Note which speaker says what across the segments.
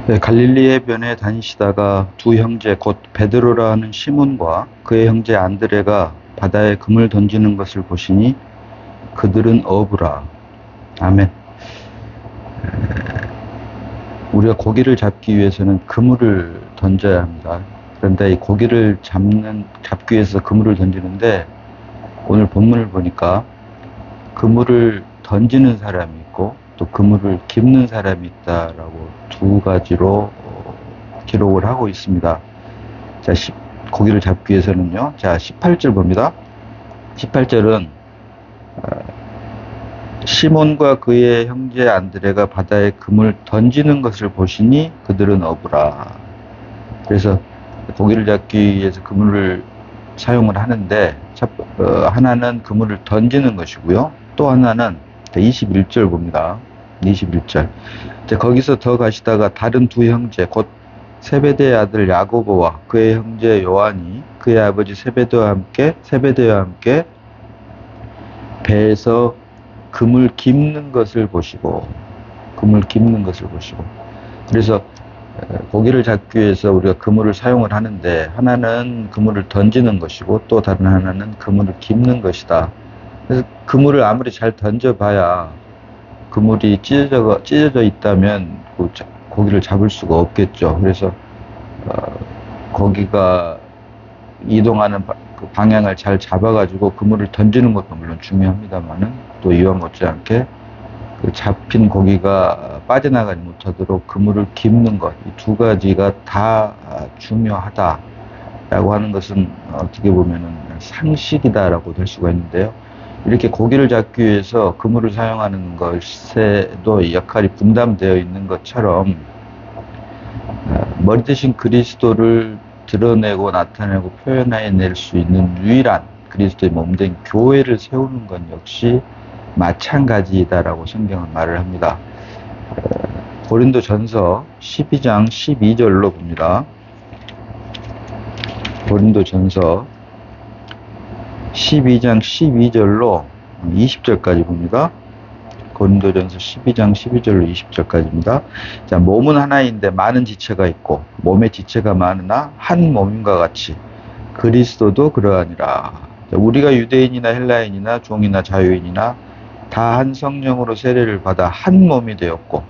Speaker 1: 네, 갈릴리 해변에 다니시다가 두 형제 곧 베드로라는 시몬과 그의 형제 안드레가 바다에 금을 던지는 것을 보시니 그들은 어부라. 아멘. 우리가 고기를 잡기 위해서는 그물을 던져야 합니다. 그런데 이 고기를 잡기 위해서 그물을 던지는데 오늘 본문을 보니까 그물을 던지는 사람이 있고 또 그물을 깁는 사람이 있다라고 두 가지로 기록을 하고 있습니다. 자, 고기를 잡기 위해서는요. 자, 18절 봅니다. 18절은 시몬과 그의 형제 안드레가 바다에 금을 던지는 것을 보시니 그들은 어부라. 그래서 고기를 잡기 위해서 그물을 사용을 하는데 하나는 그물을 던지는 것이고요. 또 하나는 21절 봅니다. 21절. 거기서 더 가시다가 다른 두 형제 곧 세베대의 아들 야고보와 그의 형제 요한이 그의 아버지 세베대와 함께 배에서 금을 깁는 것을 보시고 그래서 고기를 잡기 위해서 우리가 그물을 사용을 하는데 하나는 그물을 던지는 것이고 또 다른 하나는 그물을 깁는 것이다. 그래서 그물을 아무리 잘 던져봐야 그물이 찢어져 있다면 고기를 잡을 수가 없겠죠. 그래서 고기가 이동하는 그 방향을 잘 잡아가지고 그물을 던지는 것도 물론 중요합니다만은 또 이와 못지않게 그 잡힌 고기가 빠져나가지 못하도록 그물을 깁는 것, 이 두 가지가 다 중요하다라고 하는 것은 어떻게 보면은 상식이다라고 될 수가 있는데요. 이렇게 고기를 잡기 위해서 그물을 사용하는 것에도 역할이 분담되어 있는 것처럼 머리 대신 그리스도를 드러내고 나타내고 표현해낼 수 있는 유일한 그리스도의 몸된 교회를 세우는 것 역시 마찬가지이다라고 성경은 말을 합니다. 고린도전서 12장 12절로 봅니다. 고린도전서 12장 12절로 20절까지 봅니다. 고린도전서 12장 12절로 20절까지입니다. 자, 몸은 하나인데 많은 지체가 있고 몸의 지체가 많으나 한 몸인과 같이 그리스도도 그러하니라. 자, 우리가 유대인이나 헬라인이나 종이나 자유인이나 다 한 성령으로 세례를 받아 한 몸이 되었고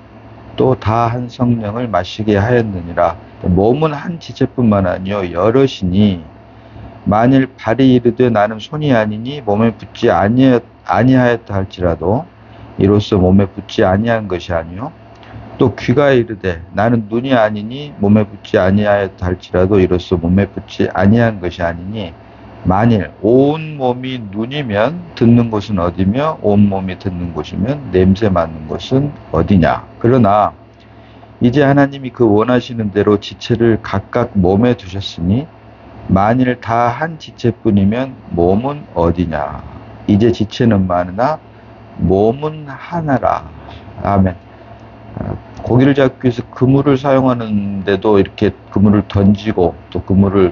Speaker 1: 또 다 한 성령을 마시게 하였느니라. 몸은 한 지체뿐만 아니요 여럿이니 만일 발이 이르되 나는 손이 아니니 몸에 붙지 아니하였다 할지라도 이로써 몸에 붙지 아니한 것이 아니요 또 귀가 이르되 나는 눈이 아니니 몸에 붙지 아니하였다 할지라도 이로써 몸에 붙지 아니한 것이 아니니 만일 온 몸이 눈이면 듣는 곳은 어디며 온 몸이 듣는 곳이면 냄새 맡는 곳은 어디냐. 그러나 이제 하나님이 그 원하시는 대로 지체를 각각 몸에 두셨으니 만일 다 한 지체뿐이면 몸은 어디냐. 이제 지체는 많으나 몸은 하나라. 아멘. 고기를 잡기 위해서 그물을 사용하는데도 이렇게 그물을 던지고 또 그물을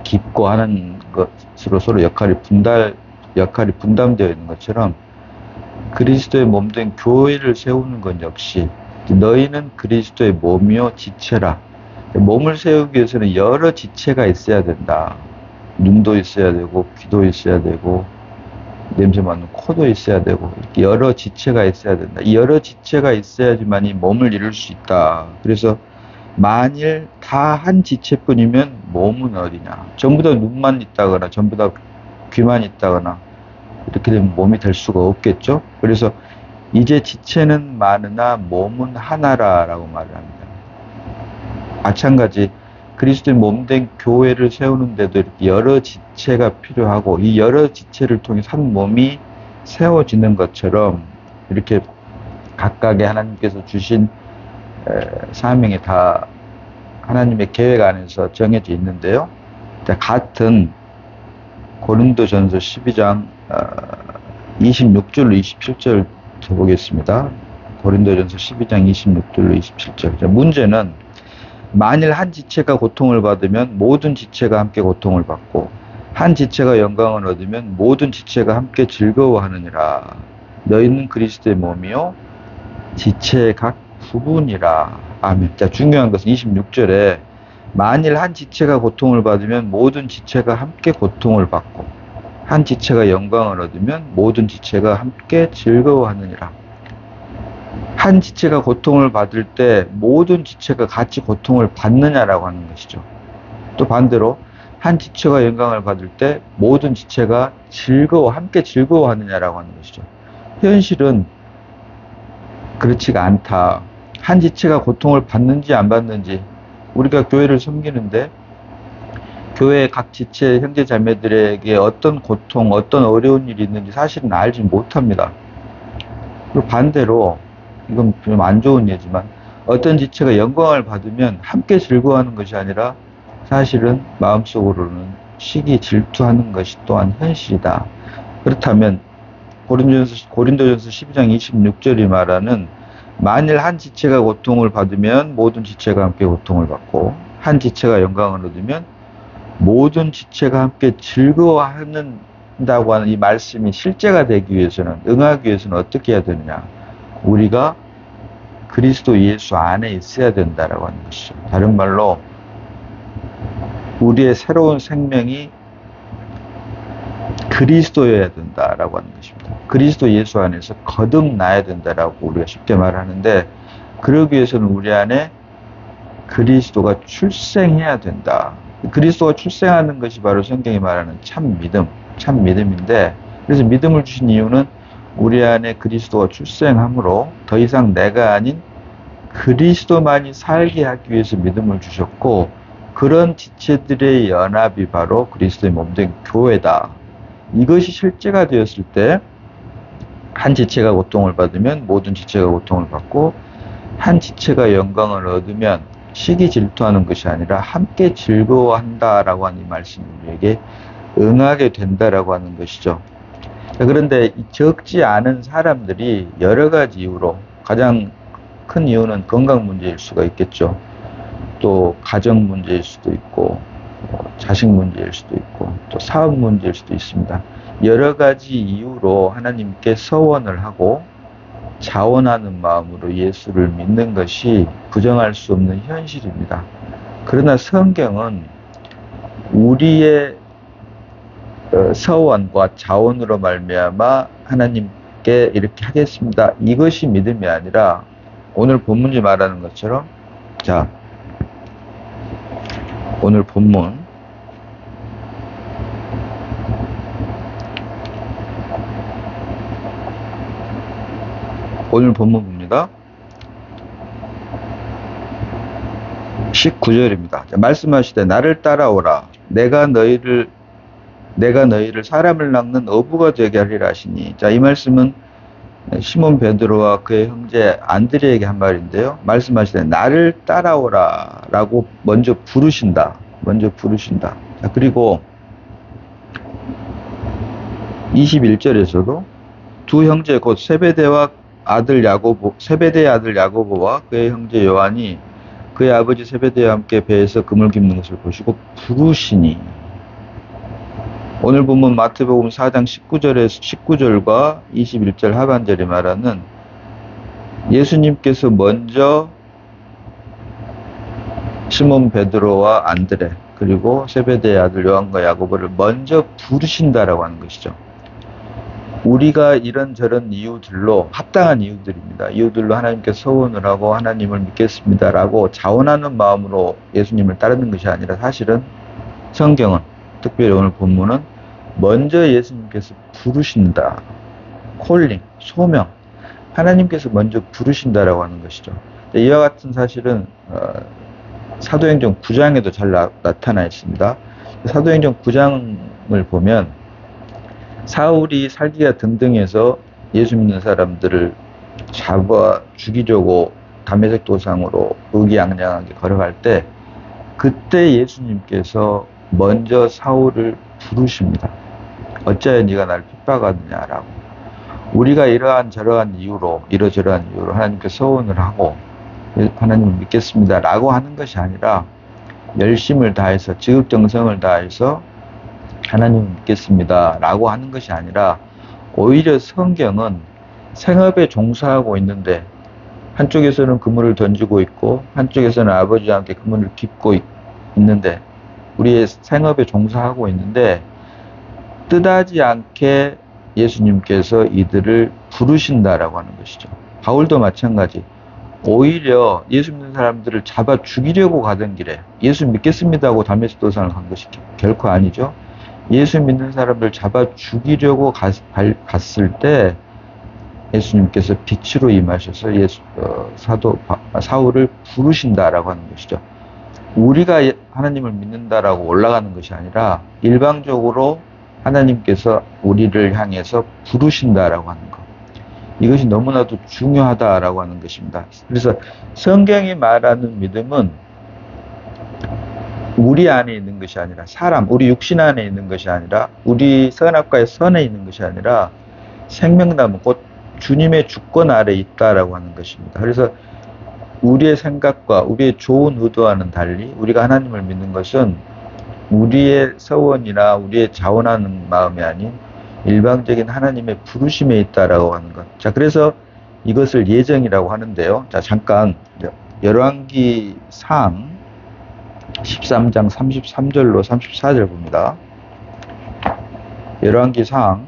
Speaker 1: 깁고 하는 것으로 서로 역할이 분담되어 있는 것처럼 그리스도의 몸된 교회를 세우는 것 역시 너희는 그리스도의 몸이요 지체라. 몸을 세우기 위해서는 여러 지체가 있어야 된다. 눈도 있어야 되고 귀도 있어야 되고 냄새 맡는 코도 있어야 되고 이렇게 여러 지체가 있어야 된다. 이 여러 지체가 있어야지만이 몸을 이룰 수 있다. 그래서 만일 다 한 지체뿐이면 몸은 어디냐. 전부 다 눈만 있다거나 전부 다 귀만 있다거나 이렇게 되면 몸이 될 수가 없겠죠. 그래서 이제 지체는 많으나 몸은 하나라라고 말을 합니다. 마찬가지 그리스도의 몸된 교회를 세우는데도 이렇게 여러 지체가 필요하고 이 여러 지체를 통해 한 몸이 세워지는 것처럼 이렇게 각각의 하나님께서 주신 사명이 다 하나님의 계획 안에서 정해져 있는데요. 같은 고린도전서 12장 26절로 27절 보겠습니다. 고린도전서 12장 26절로 27절. 문제는 만일 한 지체가 고통을 받으면 모든 지체가 함께 고통을 받고 한 지체가 영광을 얻으면 모든 지체가 함께 즐거워하느니라. 너희는 그리스도의 몸이요 지체의 각 부분이라. 아멘. 자, 중요한 것은 26절에 만일 한 지체가 고통을 받으면 모든 지체가 함께 고통을 받고 한 지체가 영광을 얻으면 모든 지체가 함께 즐거워하느니라. 한 지체가 고통을 받을 때 모든 지체가 같이 고통을 받느냐라고 하는 것이죠. 또 반대로 한 지체가 영광을 받을 때 모든 지체가 함께 즐거워하느냐라고 하는 것이죠. 현실은 그렇지가 않다. 한 지체가 고통을 받는지 안 받는지, 우리가 교회를 섬기는데 교회 각 지체 형제 자매들에게 어떤 고통, 어떤 어려운 일이 있는지 사실은 알지 못합니다. 그리고 반대로, 이건 좀 안 좋은 예지만, 어떤 지체가 영광을 받으면 함께 즐거워하는 것이 아니라 사실은 마음속으로는 시기 질투하는 것이 또한 현실이다. 그렇다면 고린도전서 12장 26절이 말하는 만일 한 지체가 고통을 받으면 모든 지체가 함께 고통을 받고 한 지체가 영광을 얻으면 모든 지체가 함께 즐거워한다고 하는 이 말씀이 실제가 되기 위해서는, 응하기 위해서는 어떻게 해야 되느냐? 우리가 그리스도 예수 안에 있어야 된다라고 하는 것이죠. 다른 말로 우리의 새로운 생명이 그리스도여야 된다라고 하는 것입니다. 그리스도 예수 안에서 거듭나야 된다라고 우리가 쉽게 말하는데, 그러기 위해서는 우리 안에 그리스도가 출생해야 된다. 그리스도가 출생하는 것이 바로 성경이 말하는 참 믿음인데, 그래서 믿음을 주신 이유는 우리 안에 그리스도가 출생함으로 더 이상 내가 아닌 그리스도만이 살게 하기 위해서 믿음을 주셨고, 그런 지체들의 연합이 바로 그리스도의 몸된 교회다. 이것이 실제가 되었을 때 한 지체가 고통을 받으면 모든 지체가 고통을 받고 한 지체가 영광을 얻으면 시기 질투하는 것이 아니라 함께 즐거워한다라고 하는 이 말씀이 우리에게 응하게 된다라고 하는 것이죠. 그런데 적지 않은 사람들이 여러 가지 이유로, 가장 큰 이유는 건강 문제일 수가 있겠죠. 또 가정 문제일 수도 있고, 자식 문제일 수도 있고, 또 사업 문제일 수도 있습니다. 여러 가지 이유로 하나님께 서원을 하고 자원하는 마음으로 예수를 믿는 것이 부정할 수 없는 현실입니다. 그러나 성경은 우리의 서원과 자원으로 말미암아 하나님께 이렇게 하겠습니다, 이것이 믿음이 아니라, 오늘 본문이 말하는 것처럼, 자, 오늘 본문 봅니다. 19절입니다. 말씀하시되 나를 따라오라. 내가 너희를 사람을 낚는 어부가 되게 하리라 하시니. 자, 이 말씀은 시몬 베드로와 그의 형제 안드레에게 한 말인데요. 말씀하시되 나를 따라오라 라고 먼저 부르신다. 자, 그리고 21절에서도 두 형제 곧 세베대의 아들 야고보와 그의 형제 요한이 그의 아버지 세베대와 함께 배에서 그물 깁는 것을 보시고 부르시니. 오늘 본문 마태복음 4장 19절과 21절 하반절이 말하는, 예수님께서 먼저 시몬 베드로와 안드레 그리고 세베대의 아들 요한과 야고보를 먼저 부르신다라고 하는 것이죠. 우리가 이런저런 이유들로, 합당한 이유들입니다. 이유들로 하나님께 서원을 하고 하나님을 믿겠습니다라고 자원하는 마음으로 예수님을 따르는 것이 아니라, 사실은 성경은, 특별히 오늘 본문은 먼저 예수님께서 부르신다. 콜링, 소명. 하나님께서 먼저 부르신다라고 하는 것이죠. 이와 같은 사실은 사도행전 9장에도 잘 나타나 있습니다. 사도행전 9장을 보면 사울이 살기가 등등해서 예수 믿는 사람들을 잡아 죽이려고 다메섹 도상으로 의기양양하게 걸어갈 때, 그때 예수님께서 먼저 사울을 부르십니다. 어찌하여 네가 나를 핍박하느냐라고. 우리가 이러저러한 이유로 하나님께 서원을 하고 하나님을 믿겠습니다라고 하는 것이 아니라, 열심을 다해서, 지극정성을 다해서 하나님을 믿겠습니다라고 하는 것이 아니라, 오히려 성경은 생업에 종사하고 있는데 한쪽에서는 그물을 던지고 있고 한쪽에서는 아버지와 함께 그물을 깁고 있는데 우리의 생업에 종사하고 있는데 뜻하지 않게 예수님께서 이들을 부르신다라고 하는 것이죠. 바울도 마찬가지. 오히려 예수 믿는 사람들을 잡아 죽이려고 가던 길에 예수 믿겠습니다 하고 다메섹 도상을 간 것이 결코 아니죠. 예수 믿는 사람들 잡아 죽이려고 갔을 때 예수님께서 빛으로 임하셔서 사도 사울을 부르신다라고 하는 것이죠. 우리가 하나님을 믿는다라고 올라가는 것이 아니라 일방적으로 하나님께서 우리를 향해서 부르신다라고 하는 것. 이것이 너무나도 중요하다라고 하는 것입니다. 그래서 성경이 말하는 믿음은 우리 안에 있는 것이 아니라 우리 육신 안에 있는 것이 아니라 우리 선악과의 선에 있는 것이 아니라 생명나무 곧 주님의 주권 아래 있다라고 하는 것입니다. 그래서 우리의 생각과 우리의 좋은 의도와는 달리 우리가 하나님을 믿는 것은 우리의 서원이나 우리의 자원하는 마음이 아닌 일방적인 하나님의 부르심에 있다라고 하는 것. 자, 그래서 이것을 예정이라고 하는데요. 자, 잠깐 열왕기상 13장 33절로 34절 봅니다. 열왕기상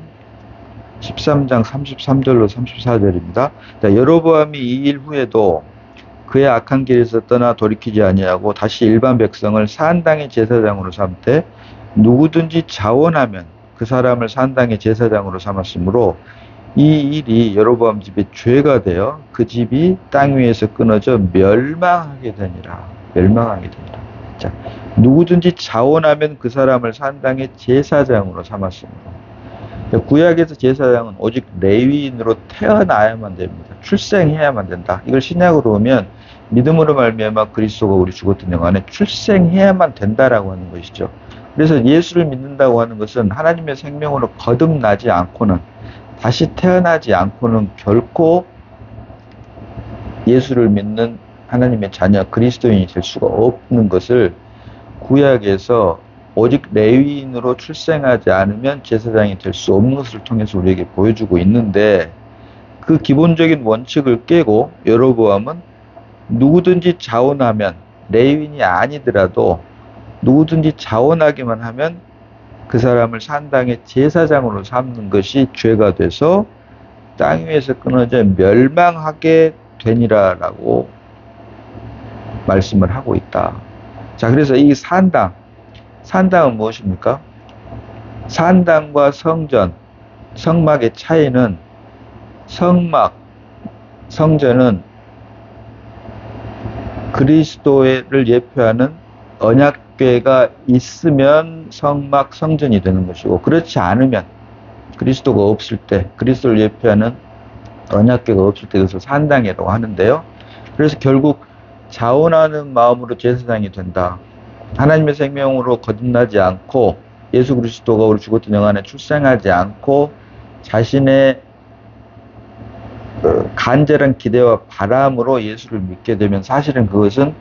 Speaker 1: 13장 33절로 34절입니다. 자, 여로보암이 이 일 후에도 그의 악한 길에서 떠나 돌이키지 아니하고 다시 일반 백성을 산당의 제사장으로 삼되 누구든지 자원하면 그 사람을 산당의 제사장으로 삼았으므로 이 일이 여로보암 집의 죄가 되어 그 집이 땅 위에서 끊어져 멸망하게 되니라. 멸망하게 되니라. 자, 누구든지 자원하면 그 사람을 산당의 제사장으로 삼았으므로. 구약에서 제사장은 오직 레위인으로 태어나야만 됩니다. 출생해야만 된다. 이걸 신약으로 보면 믿음으로 말미암아 그리스도가 우리 죽었던 영안에 출생해야만 된다라고 하는 것이죠. 그래서 예수를 믿는다고 하는 것은 하나님의 생명으로 거듭나지 않고는 다시 태어나지 않고는 결코 예수를 믿는 하나님의 자녀 그리스도인이 될 수가 없는 것을 구약에서 오직 레위인으로 출생하지 않으면 제사장이 될 수 없는 것을 통해서 우리에게 보여주고 있는데 그 기본적인 원칙을 깨고 여로보암은 누구든지 자원하면 레위인이 아니더라도 누구든지 자원하기만 하면 그 사람을 산당의 제사장으로 삼는 것이 죄가 돼서 땅 위에서 끊어져 멸망하게 되니라라고 말씀을 하고 있다. 자, 그래서 이 산당은 무엇입니까? 산당과 성전, 성막의 차이는 성전은 그리스도를 예표하는 언약궤가 있으면 성전이 되는 것이고 그렇지 않으면 그리스도가 없을 때 그리스도를 예표하는 언약궤가 없을 때 그것을 산당이라고 하는데요. 그래서 결국 자원하는 마음으로 제사장이 된다. 하나님의 생명으로 거듭나지 않고 예수 그리스도가 우리 죽었던 영안에 출생하지 않고 자신의 간절한 기대와 바람으로 예수를 믿게 되면 사실은 그것은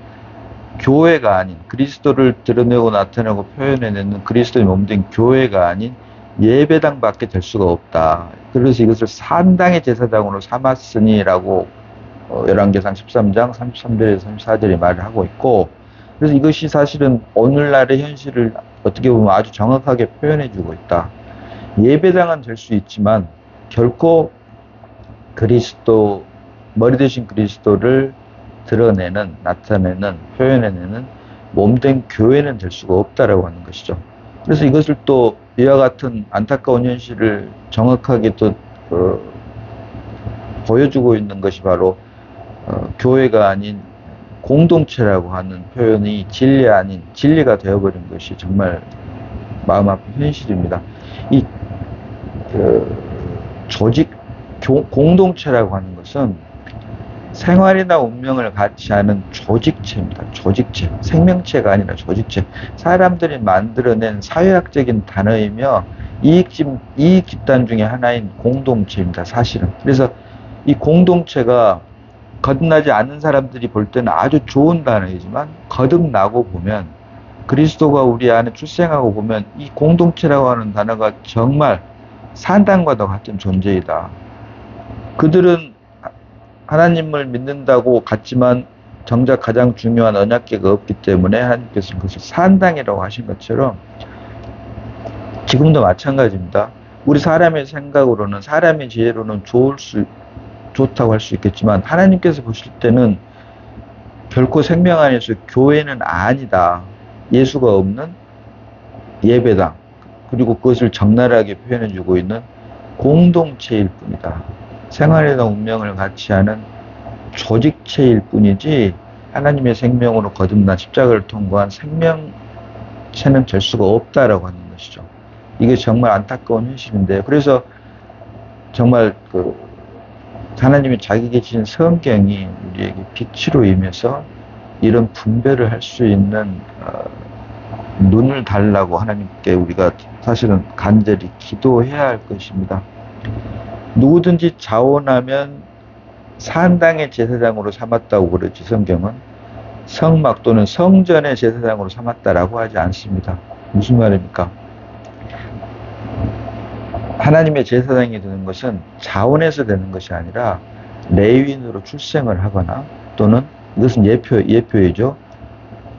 Speaker 1: 교회가 아닌 그리스도를 드러내고 나타내고 표현해내는 그리스도의 몸된 교회가 아닌 예배당밖에 될 수가 없다. 그래서 이것을 산당의 제사장으로 삼았으니라고 열왕기상 13장 33절에서 34절에 말을 하고 있고 그래서 이것이 사실은 오늘날의 현실을 어떻게 보면 아주 정확하게 표현해주고 있다. 예배당은 될 수 있지만 결코 그리스도 머리 되신 그리스도를 드러내는 나타내는 표현해내는 몸된 교회는 될 수가 없다라고 하는 것이죠. 그래서 이것을 또 이와 같은 안타까운 현실을 정확하게 또 보여주고 있는 것이 바로 교회가 아닌 공동체라고 하는 표현이 진리 아닌 진리가 되어버린 것이 정말 마음 아픈 현실입니다. 이 공동체라고 하는 것은 생활이나 운명을 같이 하는 조직체입니다. 조직체. 생명체가 아니라 조직체. 사람들이 만들어낸 사회학적인 단어이며 이익 집단 중에 하나인 공동체입니다. 사실은. 그래서 이 공동체가 거듭나지 않는 사람들이 볼 때는 아주 좋은 단어이지만 거듭나고 보면 그리스도가 우리 안에 출생하고 보면 이 공동체라고 하는 단어가 정말 산당과도 같은 존재이다. 그들은 하나님을 믿는다고 같지만 정작 가장 중요한 언약궤가 없기 때문에 하나님께서는 그것을 산당이라고 하신 것처럼 지금도 마찬가지입니다. 우리 사람의 생각으로는, 사람의 지혜로는 좋다고 할 수 있겠지만 하나님께서 보실 때는 결코 생명 안에서 교회는 아니다. 예수가 없는 예배당, 그리고 그것을 적나라하게 표현해주고 있는 공동체일 뿐이다. 생활에다 운명을 같이 하는 조직체일 뿐이지 하나님의 생명으로 거듭난 십자가를 통과한 생명체는 될 수가 없다라고 하는 것이죠. 이게 정말 안타까운 현실인데, 그래서 정말 하나님이 자기 계신 성경이 우리에게 빛으로 임해서 이런 분별을 할 수 있는 눈을 달라고 하나님께 우리가 사실은 간절히 기도해야 할 것입니다. 누구든지 자원하면 산당의 제사장으로 삼았다고 그러지, 성경은. 성막 또는 성전의 제사장으로 삼았다라고 하지 않습니다. 무슨 말입니까? 하나님의 제사장이 되는 것은 자원해서 되는 것이 아니라 레위인으로 출생을 하거나, 또는 이것은 예표이죠.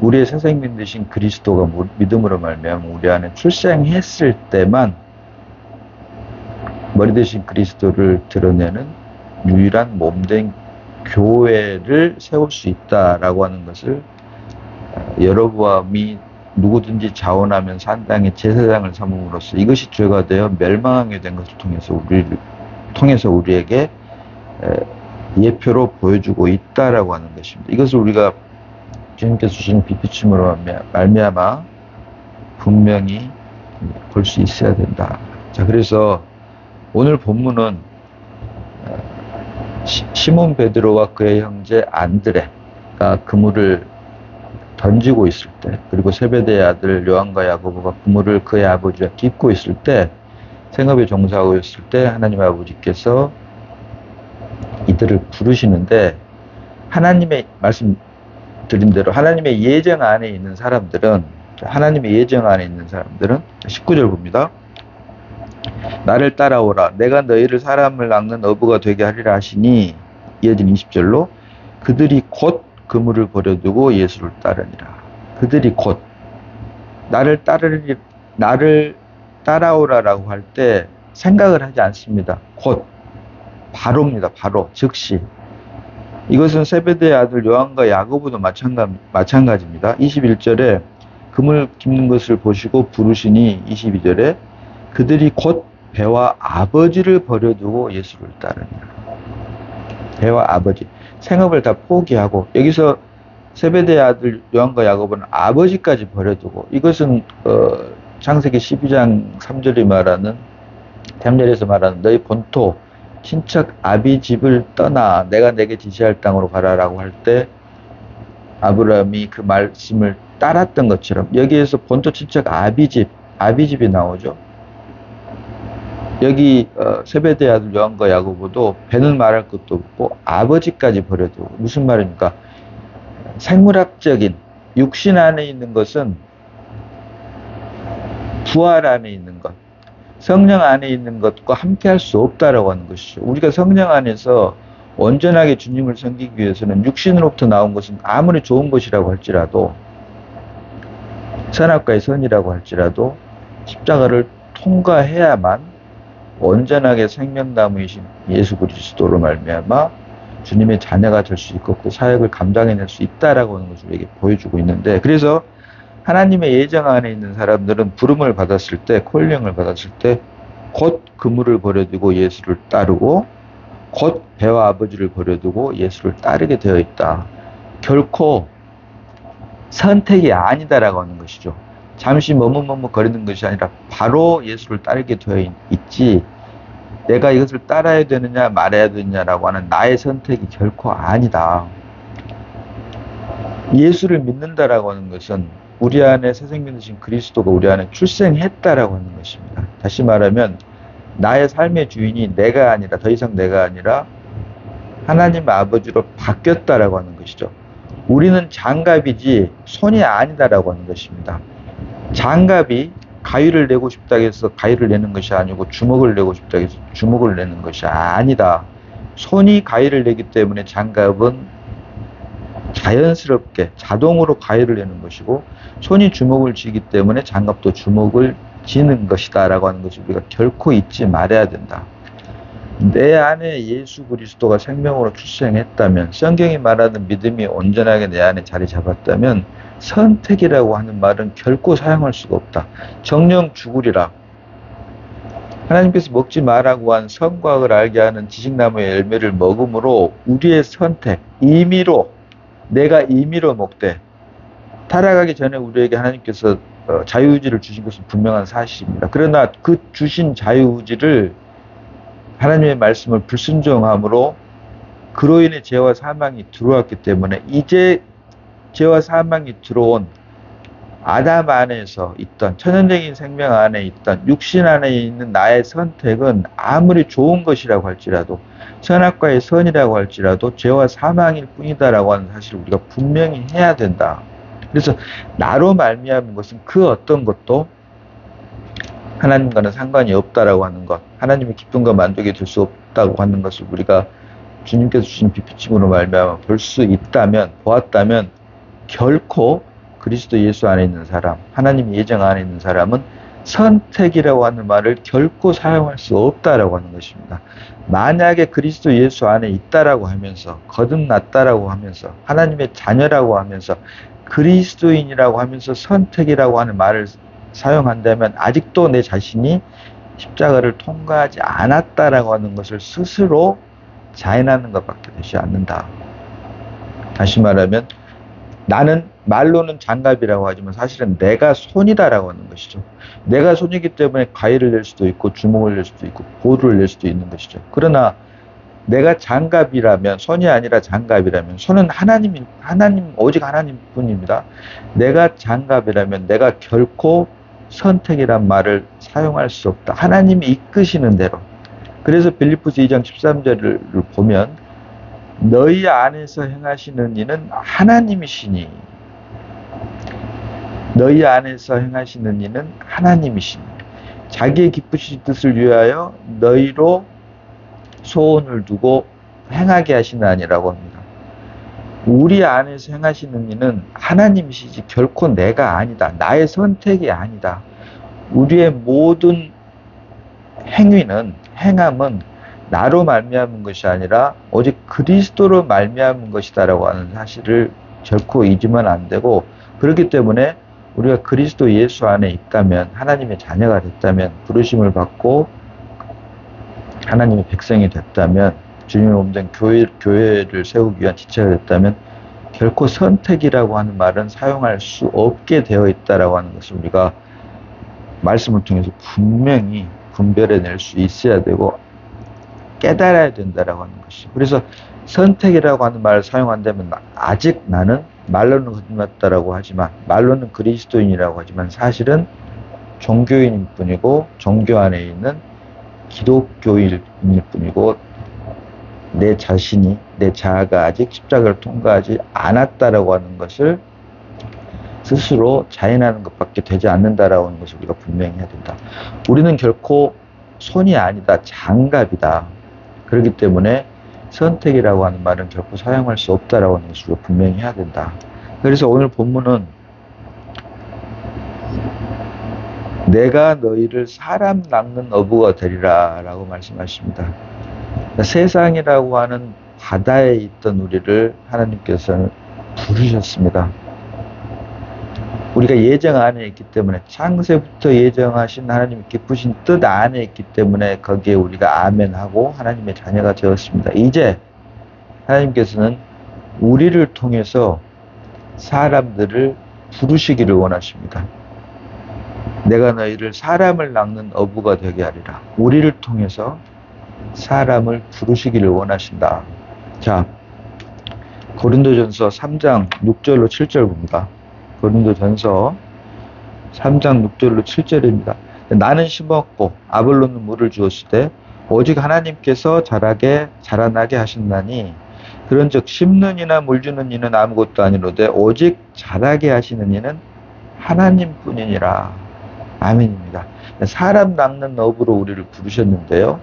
Speaker 1: 우리의 선생님 되신 그리스도가 믿음으로 말미암아 우리 안에 출생했을 때만 머리 되신 그리스도를 드러내는 유일한 몸된 교회를 세울 수 있다라고 하는 것을 여로보암이 누구든지 자원하면 산당의 제사장을 삼음으로써 이것이 죄가 되어 멸망하게 된 것을 통해서 우리에게 예표로 보여주고 있다라고 하는 것입니다. 이것을 우리가 주님께서 주신 빛비춤으로 말미암아 분명히 볼 수 있어야 된다. 자, 그래서 오늘 본문은 시몬 베드로와 그의 형제 안드레가 그물을 던지고 있을 때, 그리고 세베대의 아들 요한과 야고보가 그물을 그의 아버지와 깁고 있을 때, 생업에 종사하고 있을 때 하나님 아버지께서 이들을 부르시는데, 하나님의 말씀드린 대로 하나님의 예정 안에 있는 사람들은 19절 봅니다. 나를 따라오라. 내가 너희를 사람을 낚는 어부가 되게 하리라 하시니, 이어진 20절로 그들이 곧 그물을 버려두고 예수를 따르니라. 그들이 곧 나를 따라오라라고 할 때 생각을 하지 않습니다. 곧, 바로입니다. 바로, 즉시. 이것은 세베대의 아들 요한과 야고보도 마찬가지입니다. 21절에 그물 깁는 것을 보시고 부르시니, 22절에 그들이 곧 배와 아버지를 버려두고 예수를 따르니라. 배와 아버지, 생업을 다 포기하고, 여기서 세베대의 아들 요한과 야고보는 아버지까지 버려두고, 이것은 창세기 12장 3절에서 말하는 너희 본토 친척 아비 집을 떠나 내가 내게 지시할 땅으로 가라라고 할 때 아브라함이 그 말씀을 따랐던 것처럼, 여기에서 본토 친척 아비집이 나오죠. 여기 세베대의 아들 요한과 야고보도 배는 말할 것도 없고 아버지까지 버려두고, 무슨 말입니까? 생물학적인 육신 안에 있는 것은 부활 안에 있는 것, 성령 안에 있는 것과 함께 할 수 없다라고 하는 것이죠. 우리가 성령 안에서 온전하게 주님을 섬기기 위해서는 육신으로부터 나온 것은 아무리 좋은 것이라고 할지라도, 선악과의 선이라고 할지라도 십자가를 통과해야만 온전하게 생명나무이신 예수 그리스도로 말미암아 주님의 자녀가 될 수 있고 그 사역을 감당해낼 수 있다라고 하는 것을 우리에게 보여주고 있는데, 그래서 하나님의 예정 안에 있는 사람들은 부름을 받았을 때, 콜링을 받았을 때 곧 그물을 버려두고 예수를 따르고, 곧 배와 아버지를 버려두고 예수를 따르게 되어 있다. 결코 선택이 아니다라고 하는 것이죠. 잠시 머뭇거리는 것이 아니라 바로 예수를 따르게 되어 있지, 내가 이것을 따라야 되느냐 말아야 되느냐라고 하는 나의 선택이 결코 아니다. 예수를 믿는다라고 하는 것은 우리 안에 새 생명 되신 그리스도가 우리 안에 출생했다라고 하는 것입니다. 다시 말하면 나의 삶의 주인이 내가 아니라, 더 이상 내가 아니라 하나님 아버지로 바뀌었다라고 하는 것이죠. 우리는 장갑이지 손이 아니다라고 하는 것입니다. 장갑이 가위를 내고 싶다 해서 가위를 내는 것이 아니고, 주먹을 내고 싶다 해서 주먹을 내는 것이 아니다. 손이 가위를 내기 때문에 장갑은 자연스럽게 자동으로 가위를 내는 것이고, 손이 주먹을 쥐기 때문에 장갑도 주먹을 쥐는 것이다 라고 하는 것을 우리가 결코 잊지 말아야 된다. 내 안에 예수 그리스도가 생명으로 출생했다면, 성경이 말하는 믿음이 온전하게 내 안에 자리 잡았다면 선택이라고 하는 말은 결코 사용할 수가 없다. 정령 죽으리라. 하나님께서 먹지 말라고 한 선과학을 알게 하는 지식나무의 열매를 먹음으로 우리의 선택, 임의로, 내가 임의로 먹되, 타락하기 전에 우리에게 하나님께서 자유의지를 주신 것은 분명한 사실입니다. 그러나 그 주신 자유의지를 하나님의 말씀을 불순종함으로 그로 인해 죄와 사망이 들어왔기 때문에, 이제 죄와 사망이 들어온 아담 안에서 있던, 천연적인 생명 안에 있던, 육신 안에 있는 나의 선택은 아무리 좋은 것이라고 할지라도, 선악과의 선이라고 할지라도 죄와 사망일 뿐이다라고 하는 사실을 우리가 분명히 해야 된다. 그래서 나로 말미암은 것은 그 어떤 것도 하나님과는 상관이 없다라고 하는 것, 하나님의 기쁨과 만족이 될 수 없다고 하는 것을 우리가 주님께서 주신 빛비침으로 말미암아 볼 수 있다면, 보았다면, 결코 그리스도 예수 안에 있는 사람, 하나님 예정 안에 있는 사람은 선택이라고 하는 말을 결코 사용할 수 없다라고 하는 것입니다. 만약에 그리스도 예수 안에 있다라고 하면서, 거듭났다라고 하면서, 하나님의 자녀라고 하면서, 그리스도인이라고 하면서 선택이라고 하는 말을 사용한다면 아직도 내 자신이 십자가를 통과하지 않았다라고 하는 것을 스스로 자인하는 것밖에 되지 않는다. 다시 말하면 나는 말로는 장갑이라고 하지만 사실은 내가 손이다라고 하는 것이죠. 내가 손이기 때문에 가위를 낼 수도 있고 주먹을 낼 수도 있고 보루를 낼 수도 있는 것이죠. 그러나 내가 장갑이라면, 손이 아니라 장갑이라면, 손은 하나님, 오직 하나님뿐입니다. 내가 장갑이라면 내가 결코 선택이란 말을 사용할 수 없다. 하나님이 이끄시는 대로. 그래서 빌립보서 2장 13절을 보면 너희 안에서 행하시는 이는 하나님이시니, 너희 안에서 행하시는 이는 하나님이시니, 자기의 기쁘신 뜻을 위하여 너희로 소원을 두고 행하게 하시나니라고 합니다. 우리 안에서 행하시는 이는 하나님이시지 결코 내가 아니다. 나의 선택이 아니다. 우리의 모든 행함은 나로 말미암은 것이 아니라 오직 그리스도로 말미암은 것이다라고 하는 사실을 결코 잊으면 안 되고, 그렇기 때문에 우리가 그리스도 예수 안에 있다면, 하나님의 자녀가 됐다면, 부르심을 받고 하나님의 백성이 됐다면, 주님의 몸된 교회를 세우기 위한 지체가 됐다면 결코 선택이라고 하는 말은 사용할 수 없게 되어 있다라고 하는 것을 우리가 말씀을 통해서 분명히 분별해낼 수 있어야 되고 깨달아야 된다라고 하는 것이죠. 그래서 선택이라고 하는 말을 사용한다면 아직 나는 말로는 거듭났다라고 하지만, 말로는 그리스도인이라고 하지만 사실은 종교인일 뿐이고, 종교 안에 있는 기독교인일 뿐이고, 내 자신이, 내 자아가 아직 십자가를 통과하지 않았다라고 하는 것을 스스로 자인하는 것밖에 되지 않는다라고 하는 것을 우리가 분명히 해야 된다. 우리는 결코 손이 아니다, 장갑이다. 그렇기 때문에 선택이라고 하는 말은 결코 사용할 수 없다라고 하는 것을 우리가 분명히 해야 된다. 그래서 오늘 본문은 내가 너희를 사람 낚는 어부가 되리라 라고 말씀하십니다. 세상이라고 하는 바다에 있던 우리를 하나님께서는 부르셨습니다. 우리가 예정 안에 있기 때문에, 창세부터 예정하신 하나님의 기쁘신 뜻 안에 있기 때문에 거기에 우리가 아멘하고 하나님의 자녀가 되었습니다. 이제 하나님께서는 우리를 통해서 사람들을 부르시기를 원하십니다. 내가 너희를 사람을 낚는 어부가 되게 하리라. 우리를 통해서 사람을 부르시기를 원하신다. 자, 고린도전서 3장 6절로 7절 봅니다. 고린도전서 3장 6절로 7절입니다. 나는 심었고 아볼로는 물을 주었을 때 오직 하나님께서 자라나게 하신다니, 그런즉 심는 이나 물 주는 이는 아무것도 아니로되 오직 자라게 하시는 이는 하나님뿐이니라. 아멘입니다. 사람 낚는 어부로 우리를 부르셨는데요.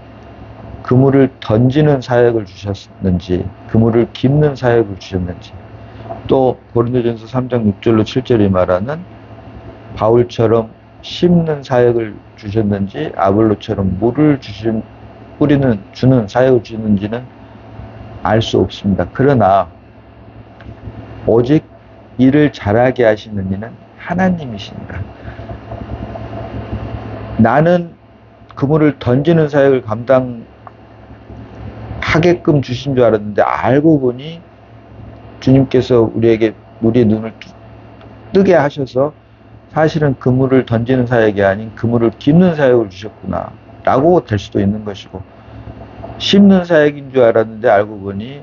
Speaker 1: 그물을 던지는 사역을 주셨는지, 그물을 깁는 사역을 주셨는지, 또 고린도전서 3장 6절로 7절이 말하는 바울처럼 심는 사역을 주셨는지, 아볼로처럼 물을 주는 사역을 주셨는지는 알 수 없습니다. 그러나 오직 일을 잘하게 하시는 이는 하나님이십니다. 나는 그물을 던지는 사역을 감당하게끔 주신 줄 알았는데, 알고 보니 주님께서 우리의 눈을 뜨게 하셔서 사실은 그물을 던지는 사역이 아닌 그물을 깁는 사역을 주셨구나 라고 될 수도 있는 것이고, 심는 사역인 줄 알았는데 알고 보니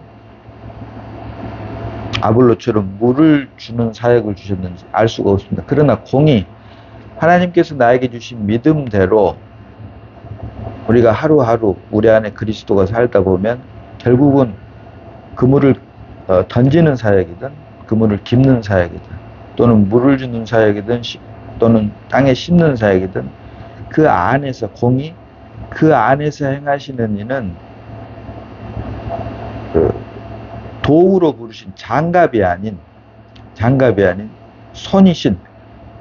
Speaker 1: 아볼로처럼 물을 주는 사역을 주셨는지 알 수가 없습니다. 그러나 공이 하나님께서 나에게 주신 믿음대로 우리가 하루하루 우리 안에 그리스도가 살다 보면 결국은 그물을 던지는 사역이든 그물을 깁는 사역이든 또는 물을 주는 사역이든 또는 땅에 심는 사역이든 그 안에서 공이 그 안에서 행하시는 이는 도구로 부르신 장갑이 아닌 손이신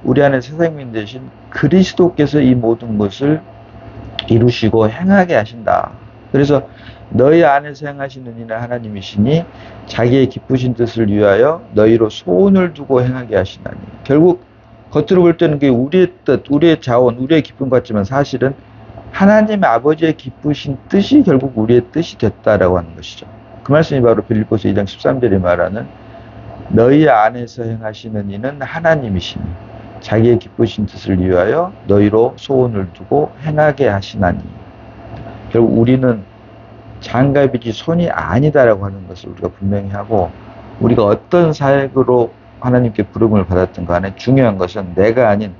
Speaker 1: 우리 안에 새 생명 되신 그리스도께서 이 모든 것을 이루시고 행하게 하신다. 그래서 너희 안에서 행하시는 이는 하나님이시니 자기의 기쁘신 뜻을 위하여 너희로 소원을 두고 행하게 하시나니. 결국 겉으로 볼 때는 그게 우리의 뜻, 우리의 자원, 우리의 기쁨 같지만 사실은 하나님 아버지의 기쁘신 뜻이 결국 우리의 뜻이 됐다라고 하는 것이죠. 그 말씀이 바로 빌립보서 2장 13절에 말하는 너희 안에서 행하시는 이는 하나님이시니 자기의 기쁘신 뜻을 위하여 너희로 소원을 두고 행하게 하시나니. 결국 우리는 장갑이지 손이 아니다라고 하는 것을 우리가 분명히 하고, 우리가 어떤 사역으로 하나님께 부름을 받았던 간에 중요한 것은 내가 아닌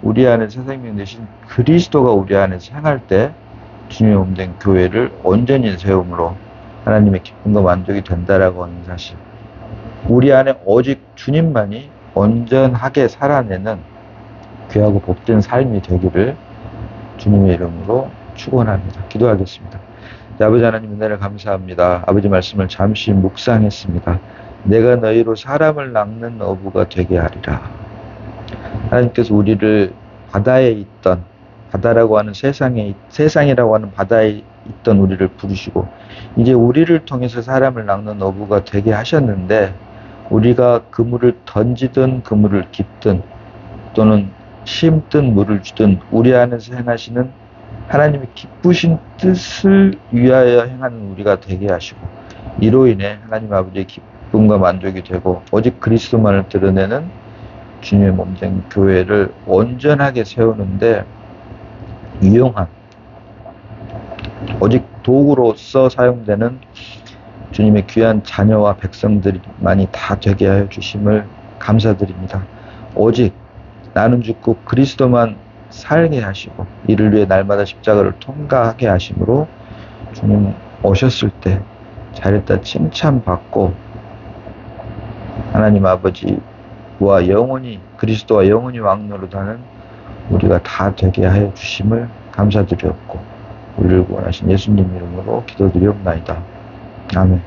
Speaker 1: 우리 안에 새 생명 되신 그리스도가 우리 안에서 행할 때 주님의 몸된 교회를 온전히 세움으로 하나님의 기쁨과 만족이 된다라고 하는 사실, 우리 안에 오직 주님만이 온전하게 살아내는 귀하고 복된 삶이 되기를 주님의 이름으로 축원합니다. 기도하겠습니다. 아버지 하나님, 은혜를 감사합니다. 아버지 말씀을 잠시 묵상했습니다. 내가 너희로 사람을 낚는 어부가 되게 하리라. 하나님께서 우리를 바다에 있던, 바다라고 하는 세상이라고 하는 바다에 있던 우리를 부르시고 이제 우리를 통해서 사람을 낚는 어부가 되게 하셨는데, 우리가 그물을 던지든 그물을 깁든 또는 심든 물을 주든 우리 안에서 행하시는 하나님의 기쁘신 뜻을 위하여 행하는 우리가 되게 하시고, 이로 인해 하나님 아버지의 기쁨과 만족이 되고 오직 그리스도만을 드러내는 주님의 몸된 교회를 온전하게 세우는데 유용한, 오직 도구로서 사용되는 주님의 귀한 자녀와 백성들만이 다 되게 하여 주심을 감사드립니다. 오직 나는 죽고 그리스도만 살게 하시고 이를 위해 날마다 십자가를 통과하게 하심으로 주님 오셨을 때 잘했다 칭찬받고 하나님 아버지와 영원히, 그리스도와 영원히 왕노릇하는 우리가 다 되게 하여 주심을 감사드렸고 우리를 구원하신 예수님 이름으로 기도드리옵나이다. 아멘.